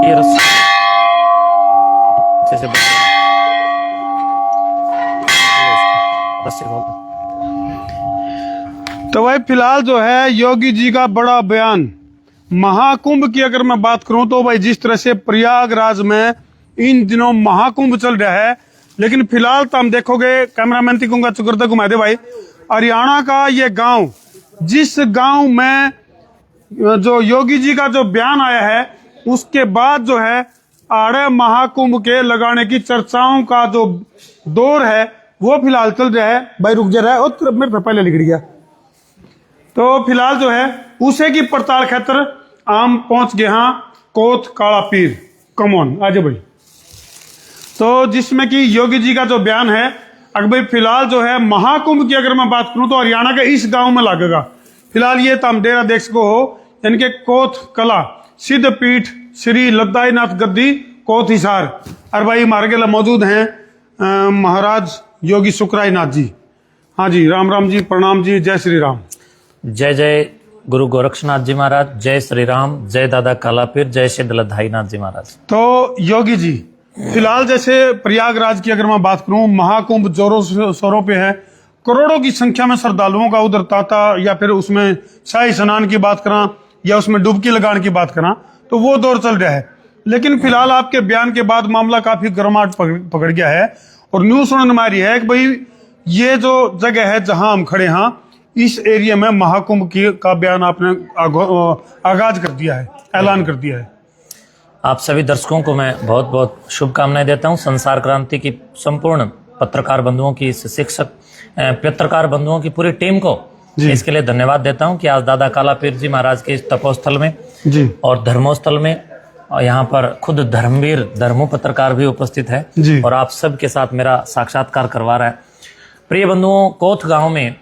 ये रस्सी जैसे रस्सी खोल। तो भाई फिलहाल जो है योगी जी का बड़ा बयान महाकुंभ की अगर मैं बात करूं तो भाई जिस तरह से प्रयागराज में इन दिनों महाकुंभ चल रहा है, लेकिन फिलहाल तो हम देखोगे कैमरामैन की कहूंगा चुकरता घुमा दे भाई, हरियाणा का ये गांव, जिस गांव में जो योगी जी का जो बयान आया है उसके बाद जो है आड़े महाकुंभ के लगाने की चर्चाओं का जो दौर है वो फिलहाल चल रहा है। भाई रुक जा रहा है और मेरे पे पहले लिख गया। तो फिलहाल जो है उसे की पड़ताल खातर आम पहुंच गए हाँ कोत काला पीर कमोन आज भाई। तो जिसमें कि योगी जी का जो बयान है अगर भाई फिलहाल जो है महाकुंभ की अगर मैं बात करूं तो हरियाणा के इस गांव में लगेगा। फिलहाल ये तामडेरा देख सको हो इनके कोत कला सिद्ध पीठ श्री लद्दाईनाथ गद्दी कोत हिसार और भाई हमारे के लिए मौजूद हैं महाराज योगी सुखराय नाथ जी। हाँ जी, राम राम जी, प्रणाम जी, जय श्री राम। जय जय गुरु गोरक्षनाथ जी महाराज, जय श्री राम, जय दादा कालापीर, जय सिद्ध लद्दाईनाथ जी महाराज। तो योगी जी फिलहाल जैसे प्रयागराज की अगर मैं बात करूं महाकुंभ जोरों शोरों पे है, करोड़ों की संख्या में श्रद्धालुओं का उधर तांता या फिर उसमें शाही स्नान की बात करा या उसमें डुबकी लगाने की बात करा तो वो दौर चल रहा है। लेकिन फिलहाल आपके बयान के बाद मामला काफी गर्माहट पकड़ गया है और न्यूज सुनने में आ रही है कि भाई ये जो जगह है जहां हम खड़े हैं इस एरिया में महाकुंभ का बयान आपने आगाज कर दिया है, ऐलान कर दिया है। आप सभी दर्शकों को मैं बहुत बहुत शुभकामनाएं देता हूं। संसार क्रांति की संपूर्ण पत्रकार बंधुओं की, शिक्षक पत्रकार बंधुओं की पूरी टीम को इसके लिए धन्यवाद देता हूं कि आज दादा कालापीर जी महाराज के इस तपोस्थल में जी और धर्मोस्थल में और यहाँ पर खुद धर्मवीर धर्मो पत्रकार भी उपस्थित है जी। और आप सब के साथ मेरा साक्षात्कार करवा रहा है। प्रिय बंधुओं, कोथ गांव में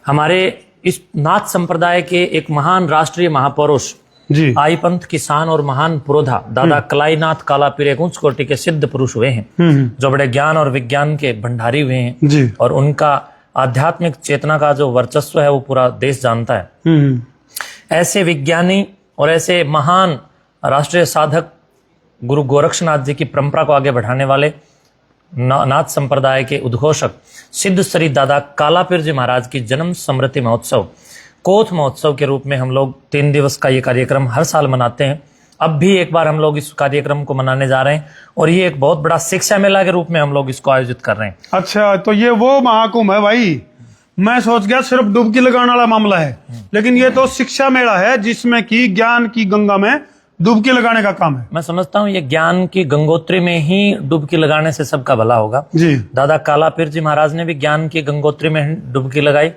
हमारे इस नाथ संप्रदाय के एक महान राष्ट्रीय महापुरुष जी आई पंथ की शान और महान पुरोधा दादा कलाईनाथ कालापीर एक उच्च कोटि के सिद्ध पुरुष हुए हैं जो बड़े ज्ञान और विज्ञान के भंडारी हुए हैं जी। और उनका आध्यात्मिक चेतना का जो वर्चस्व है वो पूरा देश जानता है। ऐसे विज्ञानी और ऐसे महान राष्ट्रीय साधक गुरु गोरक्षनाथ जी की परंपरा को आगे बढ़ाने वाले नाथ संप्रदाय के उद्घोषक सिद्ध श्री दादा कालापीर जी महाराज की जन्म स्मृति महोत्सव कोथ महोत्सव के रूप में हम लोग 3 दिवस का ये कार्यक्रम हर साल मनाते हैं। अब भी एक बार हम लोग इस कार्यक्रम को मनाने जा रहे हैं और ये एक बहुत बड़ा शिक्षा मेला के रूप में हम लोग इसको आयोजित कर रहे हैं। अच्छा, तो ये वो महाकुंभ है भाई। मैं सोच गया सिर्फ डुबकी लगाने वाला मामला है, लेकिन ये तो शिक्षा मेला है जिसमें कि ज्ञान की गंगा में डुबकी लगाने का काम है। मैं समझता हूँ ये ज्ञान की गंगोत्री में ही डुबकी लगाने से सबका भला होगा जी। दादा कालापीर जी महाराज ने भी ज्ञान की गंगोत्री में डुबकी लगाई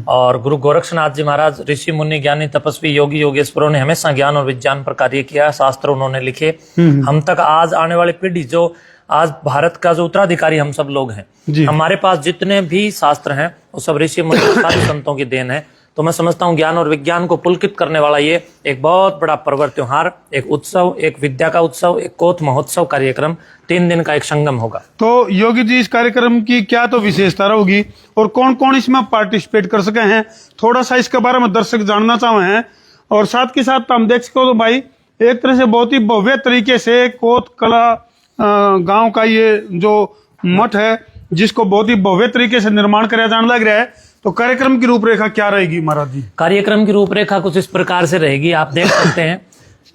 और गुरु गोरक्षनाथ जी महाराज ऋषि मुनि ज्ञानी तपस्वी योगी योगेश्वरों ने हमेशा ज्ञान और विज्ञान पर कार्य किया, शास्त्र उन्होंने लिखे। हम तक आज आने वाली पीढ़ी जो आज भारत का जो उत्तराधिकारी हम सब लोग हैं, हमारे पास जितने भी शास्त्र हैं वो सब ऋषि मुनि साधु संतों की देन है। तो मैं समझता हूँ ज्ञान और विज्ञान को पुलकित करने वाला ये एक बहुत बड़ा पर्व त्योहार, एक उत्सव, एक विद्या का उत्सव, एक कोथ महोत्सव कार्यक्रम 3 दिन का एक संगम होगा। तो योगी जी इस कार्यक्रम की क्या तो विशेषता होगी और कौन कौन इसमें पार्टिसिपेट कर सके हैं, थोड़ा सा इसके बारे में दर्शक जानना चाहे हैं। और साथ के साथ हम देख सको तो भाई एक तरह से बहुत ही भव्य तरीके से कोत कला गांव का ये जो मठ है जिसको बहुत ही भव्य तरीके से निर्माण कराया जाने लग रहा है। तो कार्यक्रम की रूपरेखा क्या रहेगी महाराज जी? कार्यक्रम की रूपरेखा कुछ इस प्रकार से रहेगी। आप देख सकते हैं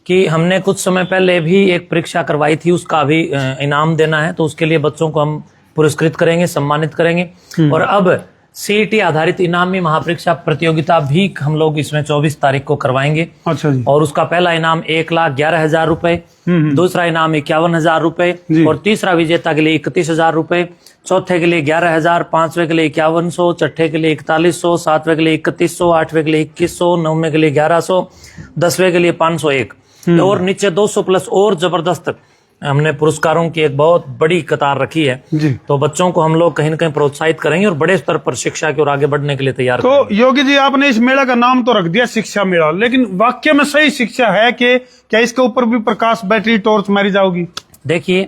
कि हमने कुछ समय पहले भी एक परीक्षा करवाई थी, उसका भी इनाम देना है, तो उसके लिए बच्चों को हम पुरस्कृत करेंगे, सम्मानित करेंगे। और अब सीईटी आधारित इनामी महापरीक्षा प्रतियोगिता भी हम लोग इसमें 24 तारीख को करवाएंगे। अच्छा जी। और उसका पहला इनाम 1,11,000 रुपए, दूसरा इनाम 51,000 रुपए और तीसरा विजेता के लिए 31,000 रुपए, चौथे के लिए 11,000, पांचवे के लिए 5100, छठे के लिए 4100, सातवें के लिए 3100, आठवें के लिए 2100, नौवें के लिए 1100, 10वें के लिए 501 और नीचे 200 प्लस और जबरदस्त हमने पुरस्कारों की एक बहुत बड़ी कतार रखी है जी। तो बच्चों को हम लोग कहीं न कहीं प्रोत्साहित करेंगे और बड़े स्तर पर शिक्षा की ओर आगे बढ़ने के लिए तैयार तो योगी जी आपने इस मेला का नाम तो रख दिया शिक्षा मेला, लेकिन वाक्य में सही शिक्षा है कि क्या इसके ऊपर भी प्रकाश बैटरी टॉर्च मारी जाओगी? देखिए,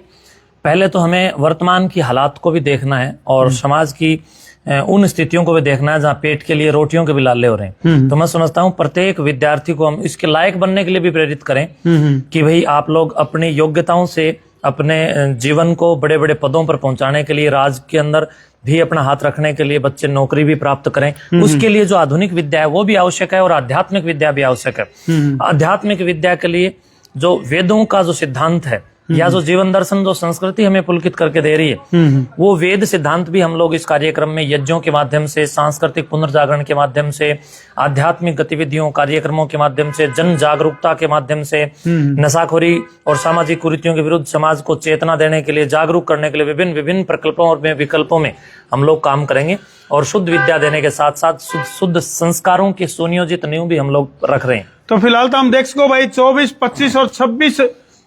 पहले तो हमें वर्तमान की हालात को भी देखना है और समाज की उन स्थितियों को भी देखना है जहाँ पेट के लिए रोटियों के भी लाले हो रहे हैं। तो मैं समझता हूँ प्रत्येक विद्यार्थी को हम इसके लायक बनने के लिए भी प्रेरित करें कि भाई आप लोग अपनी योग्यताओं से अपने जीवन को बड़े बड़े पदों पर पहुंचाने के लिए, राज्य के अंदर भी अपना हाथ रखने के लिए बच्चे नौकरी भी प्राप्त करें। उसके लिए जो आधुनिक विद्या है वो भी आवश्यक है और आध्यात्मिक विद्या भी आवश्यक है। आध्यात्मिक विद्या के लिए जो वेदों का जो सिद्धांत है या जो जीवन दर्शन, जो संस्कृति हमें पुलकित करके दे रही है, वो वेद सिद्धांत भी हम लोग इस कार्यक्रम में यज्ञों के माध्यम से, सांस्कृतिक पुनर्जागरण के माध्यम से, आध्यात्मिक गतिविधियों कार्यक्रमों के माध्यम से, जन जागरूकता के माध्यम से, नशाखोरी और सामाजिक कुरीतियों के विरुद्ध समाज को चेतना देने के लिए, जागरूक करने के लिए विभिन्न विभिन्न प्रकल्पों और विकल्पों में हम लोग काम करेंगे। और शुद्ध विद्या देने के साथ साथ शुद्ध संस्कारों की सुनियोजित नींव भी हम लोग रख रहे हैं। तो फिलहाल तो हम देख सको भाई 24, 25 और 26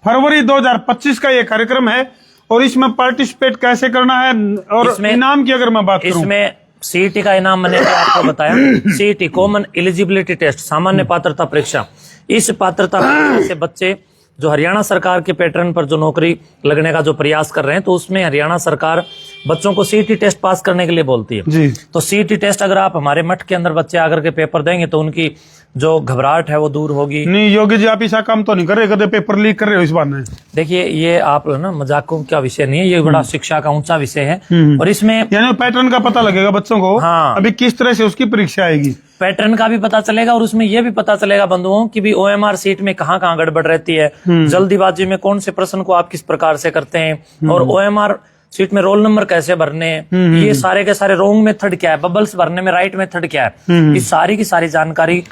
फरवरी 2025 का ये कार्यक्रम है और इसमें पार्टिसिपेट कैसे करना है और इनाम की अगर मैं बात करूं, इसमें सीईटी का इनाम मैंने तो आपको बताया। सीईटी कॉमन एलिजिबिलिटी टेस्ट, सामान्य पात्रता परीक्षा। इस पात्रता परीक्षा से बच्चे जो हरियाणा सरकार के पैटर्न पर जो नौकरी लगने का जो प्रयास कर रहे हैं, तो उसमें हरियाणा सरकार बच्चों को सीईटी टेस्ट पास करने के लिए बोलती है जी। तो सीईटी टेस्ट अगर आप हमारे मठ के अंदर बच्चे आकर के पेपर देंगे तो उनकी जो घबराहट है वो दूर होगी। नहीं योगी जी, आप ऐसा काम तो नहीं कर रहे, कदे पेपर लीक कर रहे हो इस बार में? देखिए ये आप ना मजाकों का विषय नहीं है, ये बड़ा शिक्षा का ऊंचा विषय है और इसमें यानी पैटर्न का पता लगेगा बच्चों को। हाँ। अभी किस तरह से उसकी परीक्षा आएगी, पैटर्न का भी पता चलेगा और उसमें यह भी पता चलेगा बंधुओं कि भी ओएमआर सीट में कहाँ कहाँ गड़बड़ रहती है, जल्दीबाजी में कौन से प्रश्न को आप किस प्रकार से करते हैं और ओएमआर सीट में रोल नंबर कैसे भरने हैं, ये सारे के सारे रॉन्ग मेथड क्या है, बबल्स भरने में राइट मेथड क्या है, इस सारी की सारी जानकारी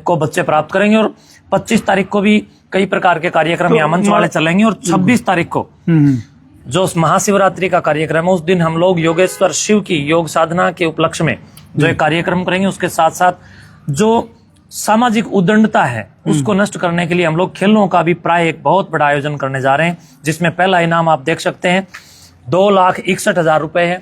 को बच्चे प्राप्त करेंगे। और 25 तारीख को भी कई प्रकार के कार्यक्रम यहाँ मंच वाले चलेंगे और 26 तारीख को जो महाशिवरात्रि का कार्यक्रम है, उस दिन हम लोग योगेश्वर शिव की योग साधना के उपलक्ष्य में जो एक कार्यक्रम करेंगे। उसके साथ साथ जो सामाजिक उद्दंडता है उसको नष्ट करने के लिए हम लोग खेलों का भी प्राय एक बहुत बड़ा आयोजन करने जा रहे हैं, जिसमें पहला इनाम आप देख सकते हैं 2,61,000 रुपए है,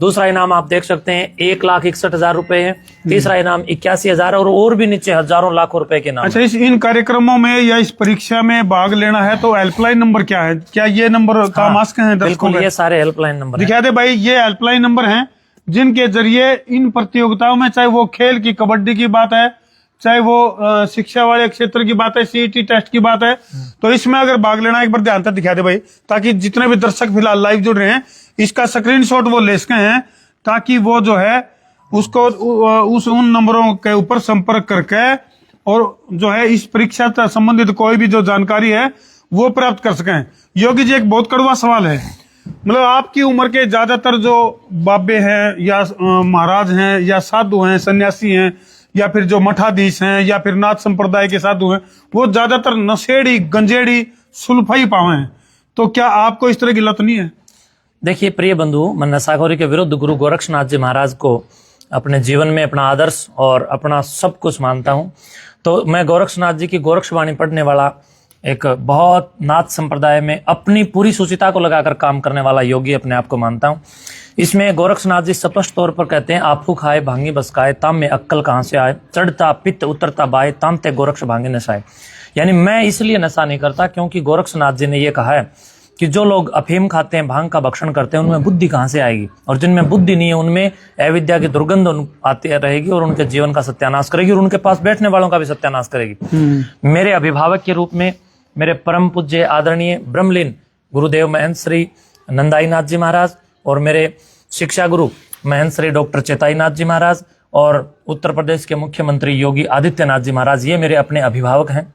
दूसरा इनाम आप देख सकते हैं 1,61,000 रुपए है, तीसरा इनाम 81,000 और भी नीचे हजारों लाखों रुपए के नाम। अच्छा, इन कार्यक्रमों में या इस परीक्षा में भाग लेना है तो हेल्पलाइन नंबर क्या है? क्या ये नंबर काम आ सकते हैं दर्शकों? बिल्कुल, ये सारे हेल्पलाइन नंबर दिखा दे भाई, ये हेल्पलाइन नंबर हैं जिनके जरिए इन प्रतियोगिताओं में, चाहे वो खेल की कबड्डी की बात है, चाहे वो शिक्षा वाले क्षेत्र की बात है, सीईटी टेस्ट की बात है, तो इसमें अगर भाग लेना एक बार ध्यान से दिखा दे भाई, ताकि जितने भी दर्शक फिलहाल लाइव जुड़ रहे हैं इसका स्क्रीनशॉट वो ले सके हैं, ताकि वो जो है उसको उन नंबरों के ऊपर संपर्क करके और जो है इस परीक्षा से संबंधित कोई भी जो जानकारी है वो प्राप्त कर सकें। योगी जी, एक बहुत कड़वा सवाल है, मतलब आपकी उम्र के ज्यादातर जो बाबे हैं या महाराज हैं या साधु हैं, सन्यासी हैं, या फिर जो मठाधीश हैं या फिर नाथ संप्रदाय के साधु हैं, वो ज्यादातर नशेड़ी, गंजेड़ी, सुल्फाई पावे हैं, तो क्या आपको इस तरह की लत नहीं है? देखिए प्रिय बंधु, मैं नशाखोरी के विरुद्ध गुरु गोरक्षनाथ जी महाराज को अपने जीवन में अपना आदर्श और अपना सब कुछ मानता हूं। तो मैं गोरक्षनाथ जी की गोरक्षवाणी पढ़ने वाला एक बहुत नाथ संप्रदाय में अपनी पूरी सुचिता को लगाकर काम करने वाला योगी अपने आप को मानता हूं। इसमें गोरक्षनाथ जी स्पष्ट तौर पर कहते हैं, आपू खाए भांगी बसकाए, ताम में अक्कल कहाँ से आए, चढ़ता पित्त उतरता बाए, ताम ते गोरक्ष भांगे नशाए। यानी मैं इसलिए नशा नहीं करता क्योंकि गोरक्षनाथ जी ने यह कहा है कि जो लोग अफीम खाते हैं, भांग का भक्षण करते हैं, उनमें बुद्धि कहाँ से आएगी, और जिनमें बुद्धि नहीं है उनमें अविद्या की दुर्गंध आती रहेगी और उनके जीवन का सत्यानाश करेगी और उनके पास बैठने वालों का भी सत्यानाश करेगी। मेरे अभिभावक के रूप में मेरे परम पूज्य आदरणीय ब्रह्मलीन गुरुदेव महंत श्री नंदाई नाथ जी महाराज और मेरे शिक्षा गुरु महंत श्री डॉक्टर चेताई नाथ जी महाराज और उत्तर प्रदेश के मुख्यमंत्री योगी आदित्यनाथ जी महाराज, ये मेरे अपने अभिभावक हैं।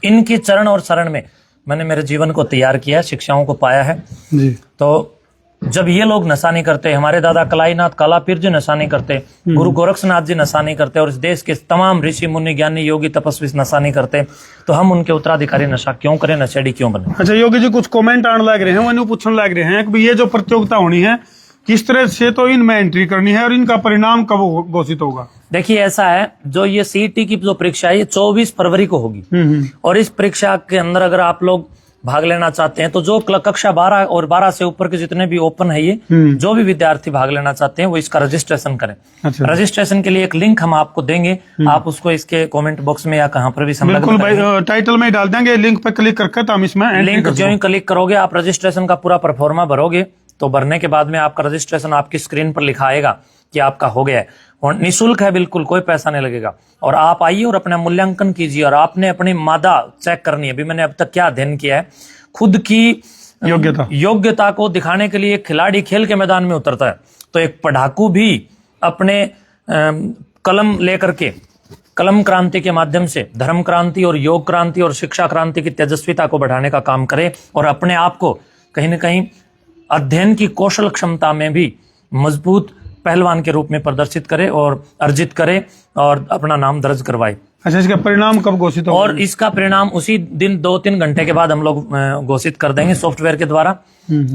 इनके चरण और शरण में मैंने मेरे जीवन को तैयार किया, शिक्षाओं को पाया है जी। तो जब ये लोग नशा नहीं करते, हमारे दादा कलाईनाथ कालापीर जी नशा नहीं करते, गुरु गोरक्षनाथ जी नशा नहीं करते और इस देश के तमाम ऋषि मुनि ज्ञानी योगी तपस्वी नशा नहीं करते, तो हम उनके उत्तराधिकारी नशा क्यों करें, नशेड़ी क्यों बने? अच्छा योगी जी, कुछ कमेंट आने लग रहे हैं, वो पूछने लग रहे हैं कि ये जो प्रतियोगिता होनी है किस तरह से तो इनमें एंट्री करनी है और इनका परिणाम कब घोषित होगा? देखिए ऐसा है, जो ये सीईटी की जो परीक्षा है ये 24 फरवरी को होगी और इस परीक्षा के अंदर अगर आप लोग भाग लेना चाहते हैं तो जो कक्षा 12 और 12 से ऊपर के जितने भी ओपन है, ये जो भी विद्यार्थी भाग लेना चाहते हैं वो इसका रजिस्ट्रेशन करें। अच्छा। रजिस्ट्रेशन के लिए एक लिंक हम आपको देंगे, आप उसको इसके कमेंट बॉक्स में या कहाँ पर भी बिल्कुल भाई टाइटल में डाल देंगे, लिंक पे क्लिक करके तो हम इसमें लिंक जो ही क्लिक करोगे आप रजिस्ट्रेशन का पूरा परफॉर्मा भरोगे, तो भरने के बाद में आपका रजिस्ट्रेशन आपकी स्क्रीन पर लिखा आएगा कि आपका हो गया है, और निःशुल्क है, बिल्कुल कोई पैसा नहीं लगेगा। और आप आइए और अपना मूल्यांकन कीजिए, और आपने अपनी मादा चेक करनी है। अभी मैंने अब तक क्या अध्ययन किया है, खुद की योग्यता को दिखाने के लिए एक खिलाड़ी खेल के मैदान में उतरता है, तो एक पढ़ाकू भी अपने कलम लेकर के, कलम क्रांति के माध्यम से धर्म क्रांति और योग क्रांति और शिक्षा क्रांति की तेजस्विता को बढ़ाने का काम करे, और अपने आप को कहीं ना कहीं अध्ययन की कौशल क्षमता में भी मजबूत पहलवान के रूप में प्रदर्शित करे और अर्जित करे और अपना नाम दर्ज करवाए। अच्छा, इसका परिणाम कब घोषित होगा? और इसका परिणाम उसी दिन 2-3 घंटे के बाद हम लोग घोषित कर देंगे सॉफ्टवेयर के द्वारा,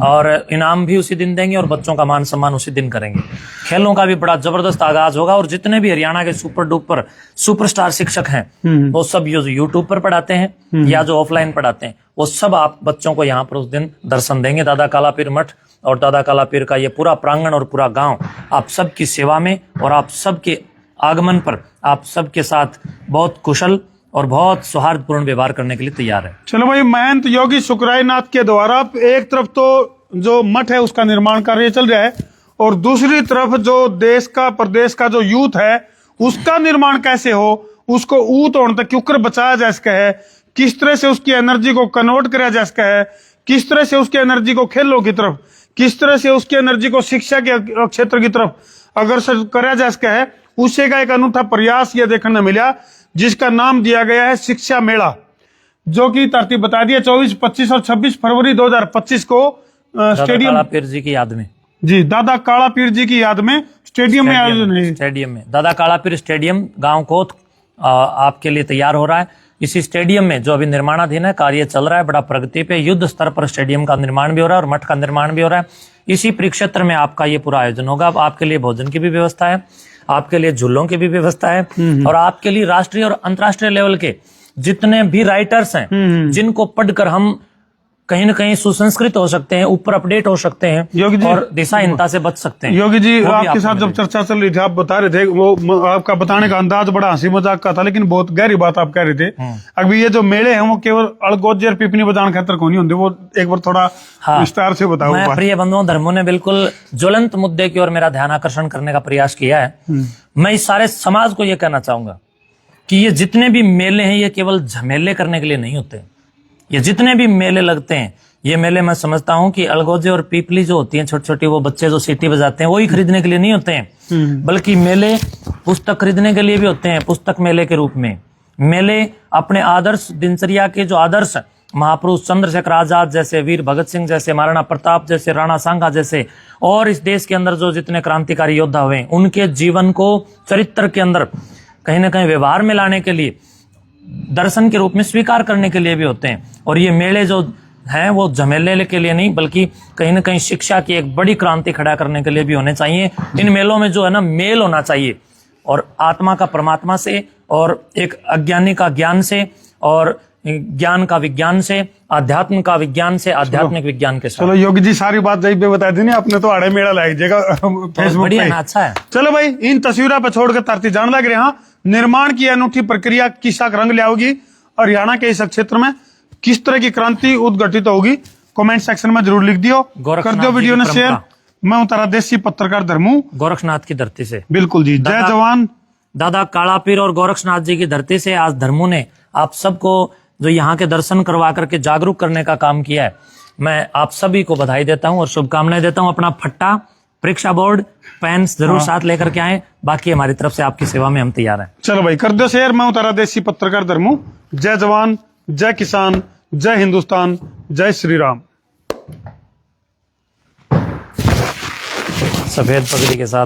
और इनाम भी उसी दिन देंगे और बच्चों का मान सम्मान उसी दिन करेंगे। खेलों का भी बड़ा जबरदस्त आगाज होगा, और जितने भी हरियाणा के सुपर डुपर सुपरस्टार शिक्षक हैं वो सब जो यूट्यूब पर पढ़ाते हैं या जो ऑफलाइन पढ़ाते हैं, वो सब आप बच्चों को यहाँ पर उस दिन दर्शन देंगे। दादा कालापीर मठ और दादा कालापीर का ये पूरा प्रांगण और पूरा गांव आप सबकी सेवा में और आप सबके आगमन पर आप सबके साथ बहुत कुशल और बहुत सौहार्दपूर्ण व्यवहार करने के लिए तैयार है। चलो भाई, महंत योगी शुक्राईनाथ के द्वारा एक तरफ तो जो मठ है उसका निर्माण कार्य चल रहा है, और दूसरी तरफ जो देश का प्रदेश का जो यूथ है उसका निर्माण कैसे हो, उसको ऊत होने तक क्यों बचाया जा सका है, किस तरह से उसकी एनर्जी को कन्वर्ट किया जा सका है, किस तरह से उसकी एनर्जी को खेलों की तरफ, किस तरह से उसकी एनर्जी को शिक्षा के क्षेत्र की तरफ अग्रसर करा जा सका है, उसे का एक अनूठा प्रयास यह देखने मिला, जिसका नाम दिया गया है शिक्षा मेला, जो कि तरतीब बता दिया 24, 25 और 26 फरवरी 2025 को स्टेडियम कालापीर जी की याद में, जी दादा कालापीर जी की याद में स्टेडियम में आयोजन है। स्टेडियम में दादा कालापीर स्टेडियम गांव कोत आपके लिए तैयार हो रहा है। इसी स्टेडियम में जो अभी निर्माणाधीन है, कार्य चल रहा है, बड़ा प्रगति पे, युद्ध स्तर पर स्टेडियम का निर्माण भी हो रहा है और मठ का निर्माण भी हो रहा है। इसी परिक्षेत्र में आपका ये पूरा आयोजन होगा। अब आपके लिए भोजन की भी व्यवस्था है, आपके लिए झूलों की भी व्यवस्था है, और आपके लिए राष्ट्रीय और अंतर्राष्ट्रीय लेवल के जितने भी राइटर्स हैं जिनको पढ़कर हम कहीं न कहीं सुसंस्कृत हो सकते हैं, ऊपर अपडेट हो सकते हैं, योगी जी, और दिशाहीनता से बच सकते हैं। योगी जी, आपके साथ जब चर्चा चल रही थी, आप बता रहे थे, वो आपका बताने का अंदाज बड़ा हंसी मजाक का था, लेकिन बहुत गहरी बात आप कह रहे थे। अभी ये जो मेले हैं वो केवल अड़गोजे और पिपनी बजाने खातर को नहीं होंगे, वो एक बार थोड़ा विस्तार से बताओ। मैं प्रिय बंधुओं, धर्मों ने बिल्कुल ज्वलंत मुद्दे की ओर मेरा ध्यान आकर्षण करने का प्रयास किया है। मैं इस सारे समाज को यह कहना चाहूंगा कि ये जितने भी मेले हैं ये केवल झमेले करने के लिए नहीं होते। ये जितने भी मेले लगते हैं, ये मेले मैं समझता हूं कि अलगोजे और पीपली जो होती हैं छोटी छोटी, वो बच्चे जो सीटी बजाते हैं, वही खरीदने के लिए नहीं होते हैं, बल्कि मेले पुस्तक खरीदने के लिए भी होते हैं। पुस्तक मेले के रूप में मेले अपने आदर्श दिनचर्या के जो आदर्श महापुरुष चंद्रशेखर आजाद जैसे, वीर भगत सिंह जैसे, महाराणा प्रताप जैसे, राणा सांगा जैसे, और इस देश के अंदर जो जितने क्रांतिकारी योद्धा हुए, उनके जीवन को चरित्र के अंदर कहीं ना कहीं व्यवहार में लाने के लिए, दर्शन के रूप में स्वीकार करने के लिए भी होते हैं। और ये मेले जो हैं वो झमेले के लिए नहीं, बल्कि कहीं ना कहीं शिक्षा की एक बड़ी क्रांति खड़ा करने के लिए भी होने चाहिए। इन मेलों में जो है ना, मेल होना चाहिए, और आत्मा का परमात्मा से, और एक अज्ञानी का ज्ञान से, और ज्ञान का विज्ञान से, आध्यात्म का विज्ञान से, आध्यात्मिक विज्ञान के साथ। चलो योगी जी, सारी बात जही पे बता दी नहीं आपने, तो आड़े मेला लाइएगा फेसबुक बढ़िया पे। ना, अच्छा है। चलो भाई, इन तस्वीरों पर छोड़कर तरती जान लग रहे हैं निर्माण की अनूठी प्रक्रिया किसा रंग लाओगी, हरियाणा के इस क्षेत्र में किस तरह की क्रांति उद्घटित होगी, कमेंट सेक्शन में जरूर लिख दियो, कर दियो वीडियो ने शेयर। मैं हूं तारा देसी पत्रकार धर्मू, गोरक्षनाथ की धरती से। बिल्कुल जी, जय जवान। दादा कालापीर और गोरक्षनाथ जी की धरती से आज धर्मू ने आप सबको जो यहाँ के दर्शन करवा करके जागरूक करने का काम किया है, मैं आप सभी को बधाई देता हूँ और शुभकामनाएं देता हूँ। अपना फट्टा, परीक्षा बोर्ड, पेन जरूर साथ लेकर के आए। बाकी हमारी तरफ से आपकी सेवा में हम तैयार हैं। चलो भाई, कर दो शेयर। मैं हूं तारा देसी पत्रकार धर्मू। जय जवान, जय किसान, जय हिंदुस्तान, जय श्री राम। सफेद पगड़ी के साथ